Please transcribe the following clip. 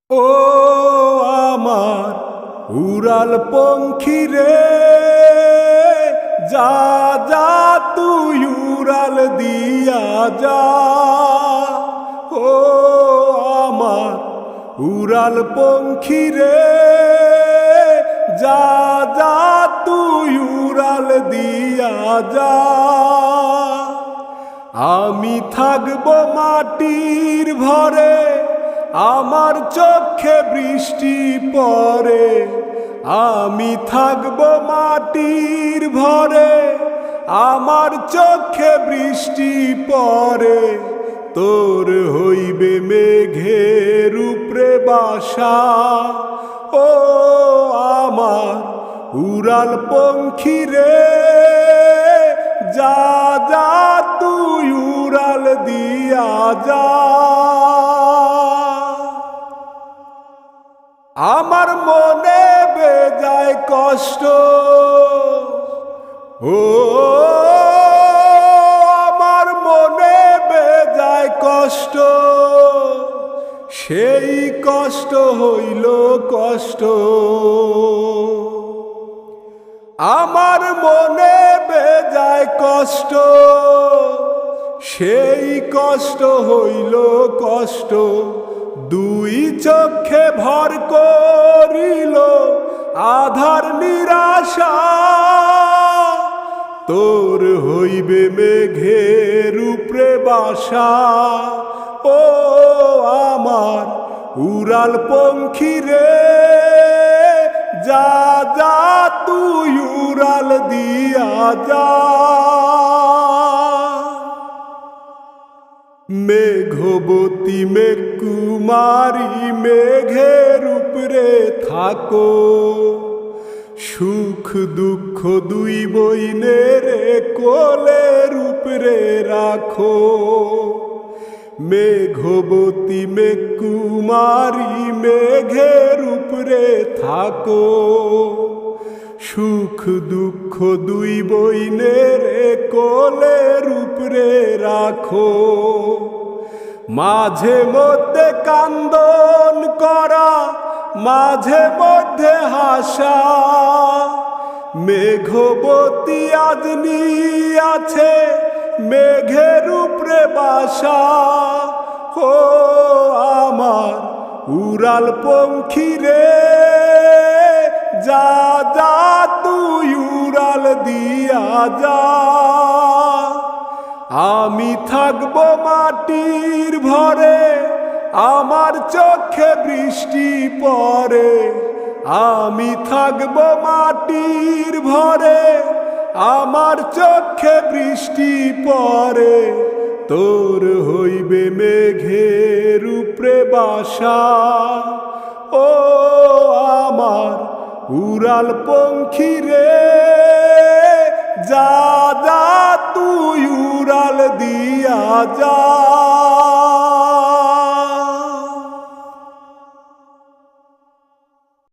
ও আমার উড়াল পঙ্খী রে, যা যা তুই উড়াল দিয়া যা। ও আমার উড়াল পঙ্খী রে, যা যা তুই উড়াল দিয়া যা। আমি থাকবো মাটির ভরে, আমার চোখে বৃষ্টি পড়ে। আমি থাকবো মাটির ভরে, আমার চোখে বৃষ্টি পড়ে। তোর হইবে মেঘের উপরে বাসা। ও আমার উড়াল পঙ্খী রে, যা যা তুই উড়াল দিয়া যা। আমার মনে বেজায় কষ্ট, ও আমার মনে বেজায় কষ্ট। সেই কষ্ট হইল কষ্ট। আমার মনে বেজায় কষ্ট, সেই কষ্ট হইল কষ্ট। দুই চোখে ভর করিল আধার নিরাশা। তোর হইবে মেঘের উপরে বাসা। ও আমার উড়াল পঙ্খী রে, যা যা তুই উড়াল দিয়া যা। মেঘবতী মেঘকুমারী মেঘের উপরে থাকো, সুখ দুঃখ দুই বইনের কোলের উপরে রাখো। মেঘবতী মেঘকুমারী মেঘের উপরে থাকো, সুখ দুঃখ দুই বইনের কোলের উপরে রাখো। মাঝে মধ্যে কান্দন করা, মাঝে মধ্যে হাসা। মেঘবতী আজনি আছে মেঘের উপরে বাসা। ও আমার উড়াল পঙ্খী রে, যা যা তুই উড়াল দিয়া যা। আমি থাকবো মাটির ভরে, আমার চোখে বৃষ্টি পড়ে। আমি থাকবো মাটির ভরে, আমার চোখে বৃষ্টি পড়ে। তোর হইবে মেঘের উপরে বাসা। ও আমার উড়াল পঙ্খী রে, যা যা তুই উড়াল দিয়া যা।